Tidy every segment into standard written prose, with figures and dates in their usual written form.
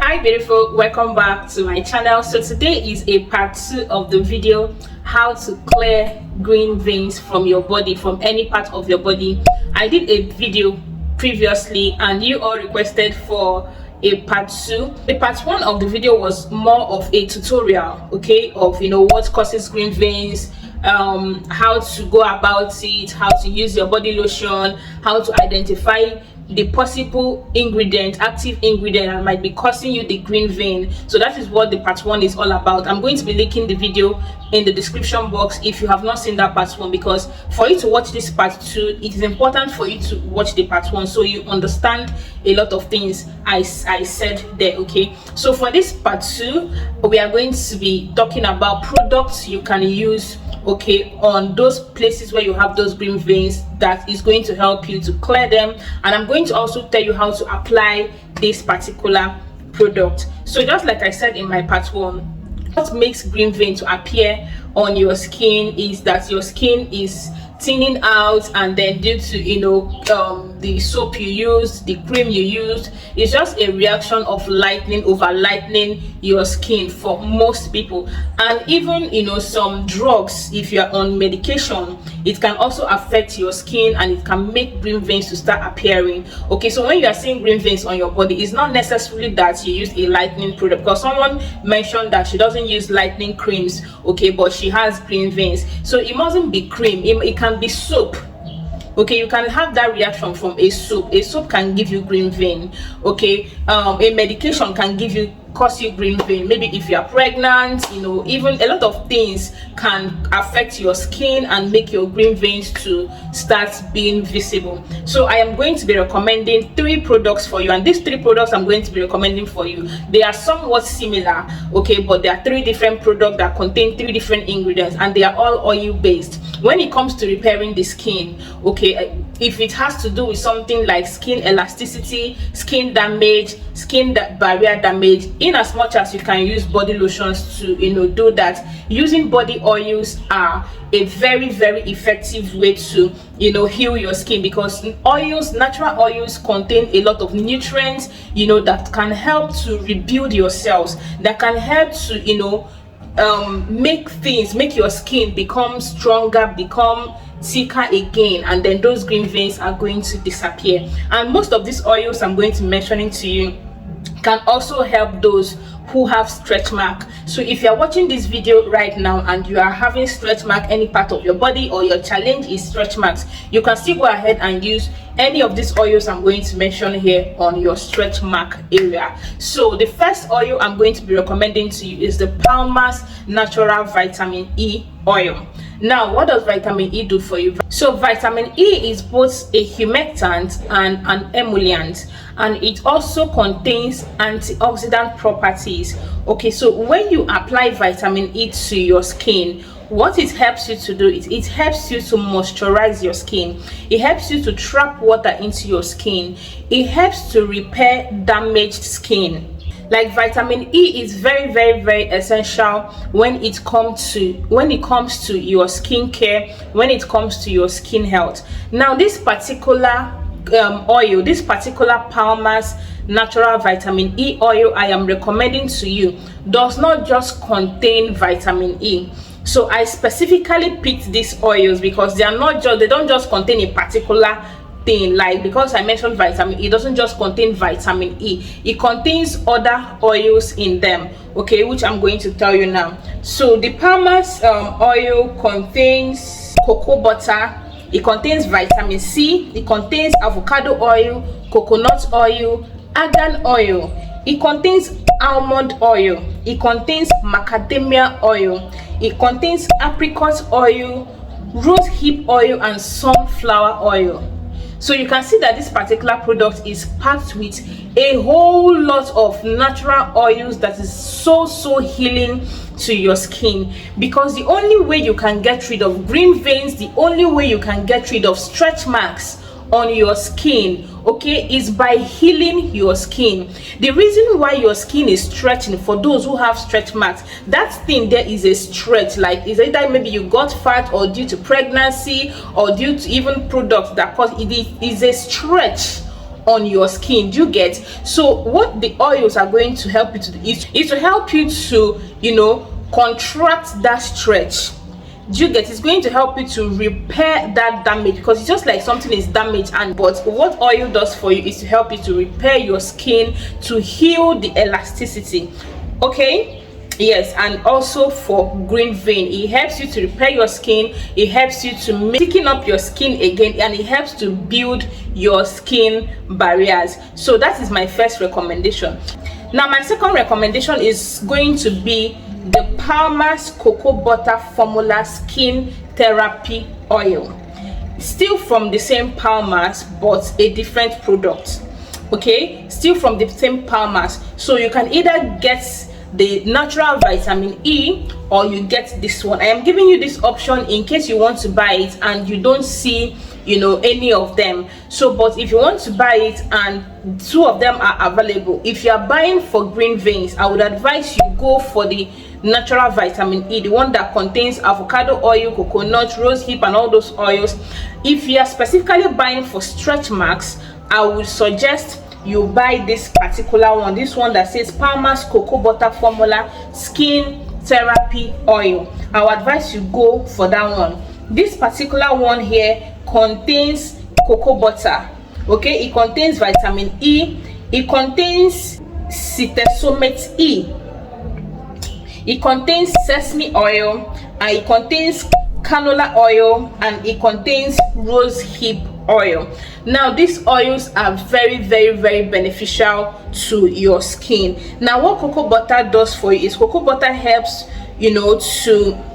Hi beautiful, welcome back to my channel. So today is a part 2 of the video, how to clear green veins from your body, from any part of your body. I did a video previously and you all requested for a part 2. The part 1 of the video was more of a tutorial, okay, of what causes green veins, how to go about it, how to use your body lotion, how to identify the possible ingredient, active ingredient that might be causing you the green vein. So that is what the part 1 is all about. I'm going to be linking the video in the description box if you have not seen that part 1, because for you to watch this part 2, it is important for you to watch the part 1 so you understand a lot of things I said there. Okay, so for this part 2 we are going to be talking about products you can use, okay, on those places where you have those green veins, that is going to help you to clear them. And I'm going to also tell you how to apply this particular product. So just like I said in my part 1, what makes green vein to appear on your skin is that your skin is thinning out, and then due to the soap you use, the cream you use, it's just a reaction of over lightening your skin for most people. And even some drugs, if you're on medication, it can also affect your skin and it can make green veins to start appearing. Okay, so when you are seeing green veins on your body, it's not necessarily that you use a lightening product, because someone mentioned that she doesn't use lightening creams, okay, but she has green veins. So it mustn't be cream, it can be soap. Okay, you can have that reaction from a soap. A soap can give you green vein. Okay, a medication can cause you green vein. Maybe if you are pregnant, even a lot of things can affect your skin and make your green veins to start being visible. So I am going to be recommending 3 products for you, and these 3 products I'm going to be recommending for you, they are somewhat similar, okay, but there are 3 different products that contain 3 different ingredients, and they are all oil based. When it comes to repairing the skin, okay, if it has to do with something like skin elasticity, skin damage, skin barrier damage, in as much as you can use body lotions to do that, using body oils are a very, very effective way to heal your skin, because natural oils contain a lot of nutrients that can help to rebuild your cells, that can help to make your skin become stronger, become thicker again, and then those green veins are going to disappear. And most of these oils I'm going to be mentioning to you can also help those who have stretch mark. So if you're watching this video right now and you are having stretch mark any part of your body, or your challenge is stretch marks, you can still go ahead and use any of these oils I'm going to mention here on your stretch mark area. So the first oil I'm going to be recommending to you is the Palmer's Natural Vitamin E oil. Now, what does vitamin E do for you? So vitamin E is both a humectant and an emollient, and it also contains antioxidant properties. Okay, so when you apply vitamin E to your skin, what it helps you to do is it helps you to moisturize your skin. It helps you to trap water into your skin. It helps to repair damaged skin. Like vitamin E is very, very, very essential when it comes to your skincare, when it comes to your skin health. Now, this particular oil, this particular Palmer's Natural Vitamin E oil I am recommending to you, does not just contain vitamin E. So I specifically picked these oils because they don't just contain a particular thing. Like, because I mentioned vitamin E, it doesn't just contain vitamin E, it contains other oils in them, okay, which I'm going to tell you now. So the Palmer's oil contains cocoa butter, it contains vitamin C, it contains avocado oil, coconut oil, argan oil, it contains almond oil, it contains macadamia oil, it contains apricot oil, rosehip oil, and sunflower oil. So you can see that this particular product is packed with a whole lot of natural oils that is so healing to your skin, because the only way you can get rid of green veins, the only way you can get rid of stretch marks on your skin, okay, is by healing your skin. The reason why your skin is stretching, for those who have stretch marks, that thing there is a stretch. Like, is either maybe you got fat, or due to pregnancy, or due to even products that cause it is a stretch on your skin. Do you get? So what the oils are going to help you to do is to help you to, you know, contract that stretch. Do you get? It's going to help you to repair that damage, because it's just like something is damaged. And but what oil does for you is to help you to repair your skin, to heal the elasticity. Okay, yes. And also for green vein, it helps you to repair your skin, it helps you to thicken up your skin again, and it helps to build your skin barriers. So that is my first recommendation. Now my second recommendation is going to be the Palmer's Cocoa Butter Formula Skin Therapy Oil. Still from the same Palmer's, but a different product. Okay, still from the same Palmer's. So you can either get the natural vitamin E, or you get this one. I am giving you this option in case you want to buy it and you don't see, you know, any of them. So but if you want to buy it and two of them are available, if you are buying for green veins, I would advise you go for the natural vitamin E, the one that contains avocado oil, coconut, rosehip, and all those oils. If you are specifically buying for stretch marks, I would suggest you buy this particular one, this one that says Palmer's Cocoa Butter Formula Skin Therapy Oil. I would advise you go for that one. This particular one here contains cocoa butter. Okay, it contains vitamin E, it contains cetesomate E, it contains sesame oil, and it contains canola oil, and it contains rosehip oil. Now these oils are very beneficial to your skin. Now what cocoa butter does for you is cocoa butter helps, you know,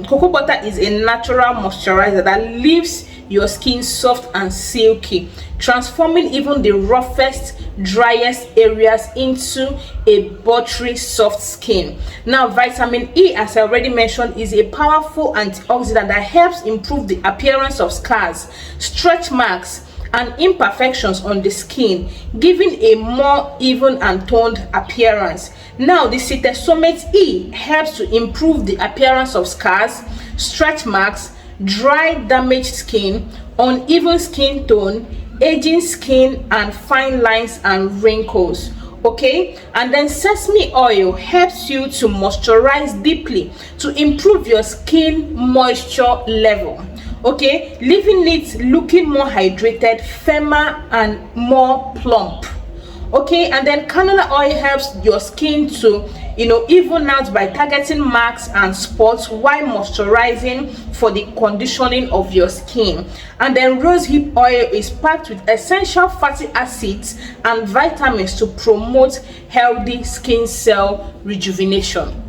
cocoa butter is a natural moisturizer that leaves your skin soft and silky, transforming even the roughest, driest areas into a buttery soft skin. Now vitamin E, as I already mentioned, is a powerful antioxidant that helps improve the appearance of scars, stretch marks, and imperfections on the skin, giving a more even and toned appearance. Now the cetesomate E helps to improve the appearance of scars, stretch marks, dry, damaged skin, uneven skin tone, aging skin, and fine lines and wrinkles. Okay, and then sesame oil helps you to moisturize deeply to improve your skin moisture level. Okay, leaving it looking more hydrated, firmer, and more plump. Okay, and then canola oil helps your skin to, you know, even out by targeting marks and spots while moisturizing for the conditioning of your skin. And then rosehip oil is packed with essential fatty acids and vitamins to promote healthy skin cell rejuvenation.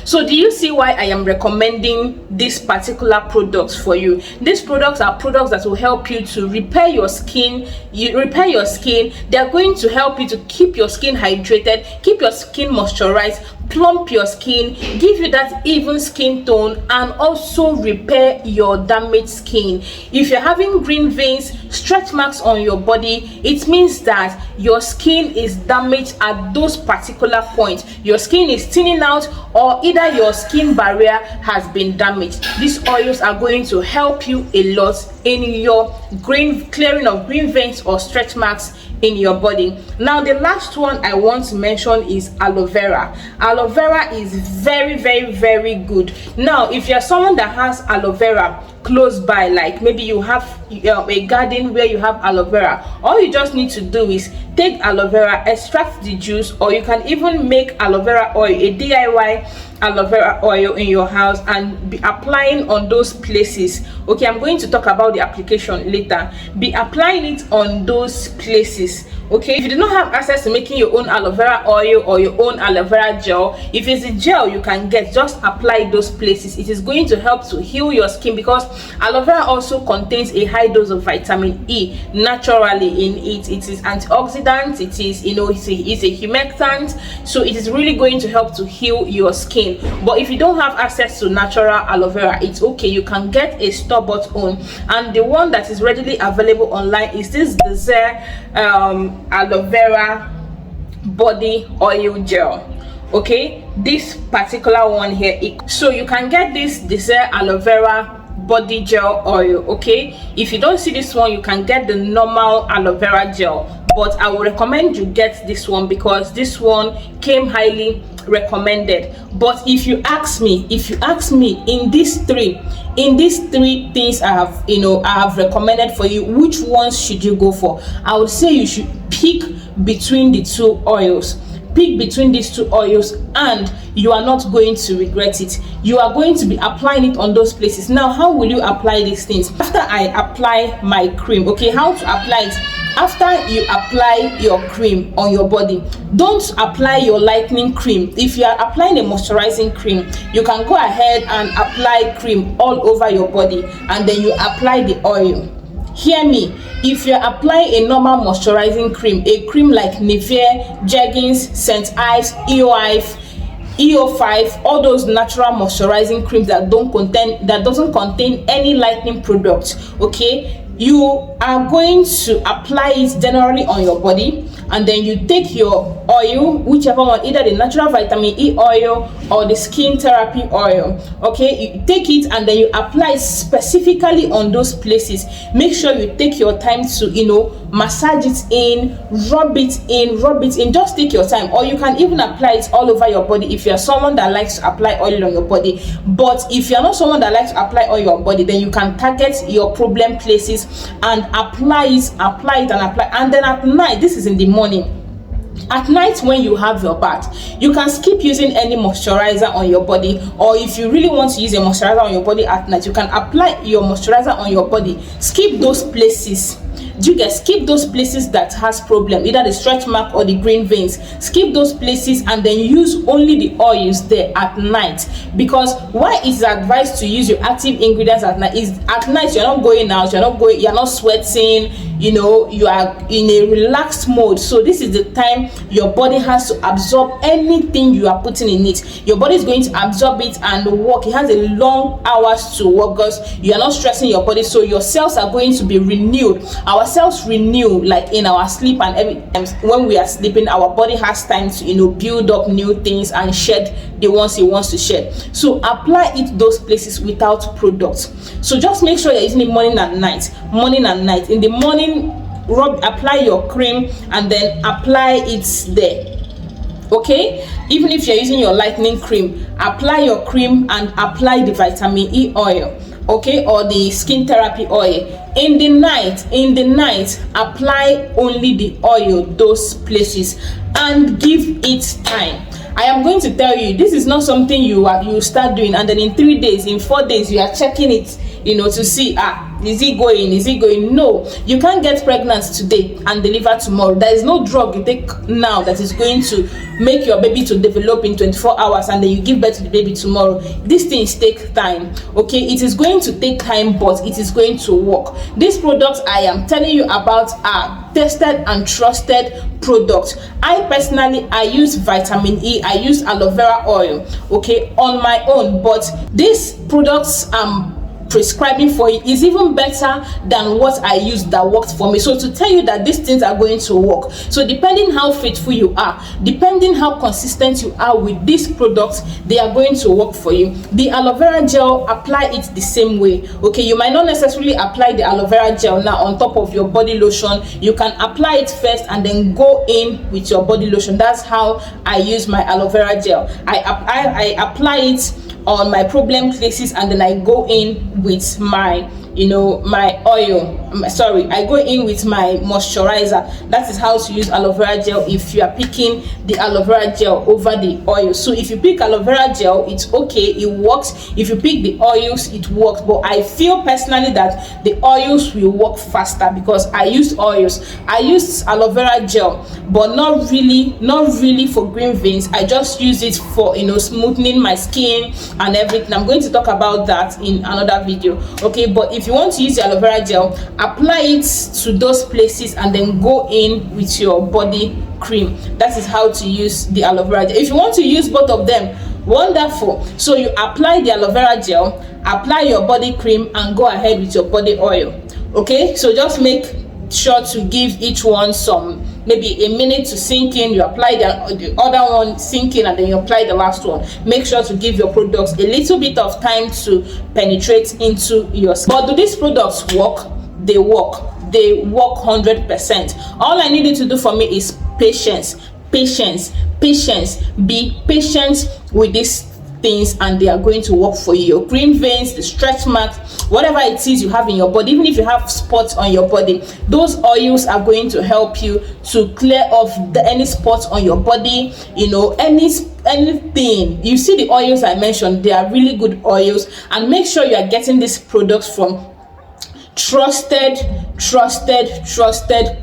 So do you see why I am recommending these particular products for you? These products are products that will help you to repair your skin. They are going to help you to keep your skin hydrated, keep your skin moisturized, plump your skin, give you that even skin tone, and also repair your damaged skin. If you're having green veins, stretch marks on your body, it means that your skin is damaged at those particular points. Your skin is thinning out, or either your skin barrier has been damaged. These oils are going to help you a lot in your clearing of green veins or stretch marks in your body. Now the last one I want to mention is aloe vera. Aloe vera is very good. Now if you're someone that has aloe vera close by, like maybe you have a garden where you have aloe vera, all you just need to do is take aloe vera, extract the juice, or you can even make aloe vera oil, a DIY aloe vera oil in your house, and be applying on those places. Okay, I'm going to talk about the application later. Be applying it on those places. Okay, if you do not have access to making your own aloe vera oil or your own aloe vera gel, if it's a gel you can get, just apply those places. It is going to help to heal your skin, because aloe vera also contains a high dose of vitamin E naturally in it. It is antioxidant, it is, you know, it's a humectant, so it is really going to help to heal your skin. But if you don't have access to natural aloe vera, it's okay, you can get a store-bought one, and the one that is readily available online is this Disaar aloe vera body oil gel. Okay, this particular one here, so you can get this Disaar aloe vera body gel oil. Okay, if you don't see this one, you can get the normal aloe vera gel. but I would recommend you get this one because this one came highly recommended. But if you ask me in these three things I have recommended for you, which ones should you go for, I would say you should pick between the two oils. Pick between these two oils, and you are not going to regret it. You are going to be applying it on those places. Now, how will you apply these things? After I apply my cream, okay, how to apply it? After you apply your cream on your body, don't apply your lightening cream. If you are applying a moisturizing cream, you can go ahead and apply cream all over your body, and then you apply the oil. Hear me, if you're applying a normal moisturizing cream, a cream like Nivea, Jergens, St. Ives, EO5, all those natural moisturizing creams that doesn't contain any lightening products, okay, you are going to apply it generally on your body, and then you take your oil, whichever one, either the natural vitamin E oil or the skin therapy oil, okay, you take it and then you apply it specifically on those places. Make sure you take your time to massage it in, rub it in. Just take your time. Or you can even apply it all over your body if you're someone that likes to apply oil on your body. But if you're not someone that likes to apply oil on your body, then you can target your problem places and apply it. And then at night, this is in the morning, at night when you have your bath, you can skip using any moisturizer on your body. Or if you really want to use a moisturizer on your body at night, you can apply your moisturizer on your body. Skip those places. Skip those places that has problem, either the stretch mark or the green veins. Skip those places and then use only the oils there at night. Because why is it advised to use your active ingredients at night? Is at night you're not going out, you're not sweating, you are in a relaxed mode. So this is the time your body has to absorb anything you are putting in it. Your body is going to absorb it and work. It has a long hours to work because you are not stressing your body, so your cells are going to be renewed. Our cells renew like in our sleep, and every time when we are sleeping, our body has time to build up new things and shed the ones it wants to shed. So apply it those places without products. So just make sure you're using it morning and night. In the morning, apply your cream and then apply it there, okay? Even if you're using your lightening cream, apply your cream and apply the vitamin E oil, okay, or the skin therapy oil. In the night, apply only the oil those places and give it time. I am going to tell you, this is not something you start doing and then in 3 days, in 4 days you are checking it, to see, is it going? No, you can't get pregnant today and deliver tomorrow. There is no drug you take now that is going to make your baby to develop in 24 hours and then you give birth to the baby tomorrow. These things take time, okay? It is going to take time, but it is going to work. These products I am telling you about are tested and trusted products. I personally, I use vitamin E, I use aloe vera oil, okay, on my own, but these products prescribing for you is even better than what I used that worked for me. So to tell you that these things are going to work, so depending how faithful you are, depending how consistent you are with these products, they are going to work for you. The aloe vera gel, apply it the same way, okay? You might not necessarily apply the aloe vera gel now on top of your body lotion. You can apply it first and then go in with your body lotion. That's how I use my aloe vera gel. I apply it on my problem places and then I go in with my my oil. I go in with my moisturizer. That is how to use aloe vera gel if you are picking the aloe vera gel over the oil. So if you pick aloe vera gel, it's okay, it works. If you pick the oils, it works. But I feel personally that the oils will work faster because I used oils. I used aloe vera gel, but not really for green veins. I just use it for smoothing my skin and everything. I'm going to talk about that in another video, okay? But if you want to use the aloe vera gel, apply it to those places and then go in with your body cream. That is how to use the aloe vera gel. If you want to use both of them, wonderful. So you apply the aloe vera gel, apply your body cream, and go ahead with your body oil, okay? So just make sure to give each one some maybe a minute to sink in. You apply the other one, sink in, and then you apply the last one. Make sure to give your products a little bit of time to penetrate into your skin. But do these products work? They work. they work 100%. All I need you to do for me is patience. Be patient with this things, and they are going to work for you. Your green veins, the stretch marks, whatever it is you have in your body, even if you have spots on your body, those oils are going to help you to clear off any spots on your body, you know, anything. You see the oils I mentioned, they are really good oils, and make sure you are getting these products from trusted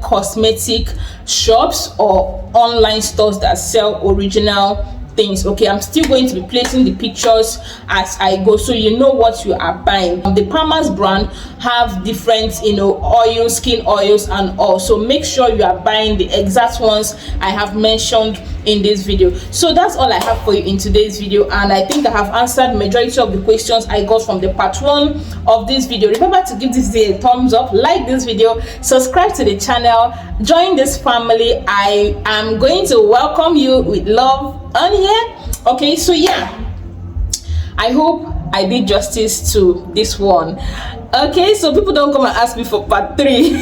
cosmetic shops or online stores that sell original things. Okay, I'm still going to be placing the pictures as I go, so you know what you are buying. The Palmer's brand have different, you know, oils, skin oils and all, so make sure you are buying the exact ones I have mentioned in this video. So that's all I have for you in today's video, and I think I have answered majority of the questions I got from the part 1 of this video. Remember to give this video a thumbs up, like this video, subscribe to the channel, join this family. I am going to welcome you with love on here. Okay, so yeah, I hope I did justice to this one. Okay, so people don't come and ask me for part 3.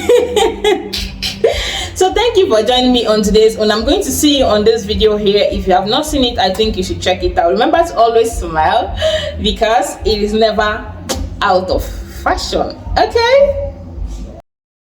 So thank you for joining me on today's one. I'm going to see you on this video here. If you have not seen it, I think you should check it out. Remember to always smile, because it is never out of fashion. Okay.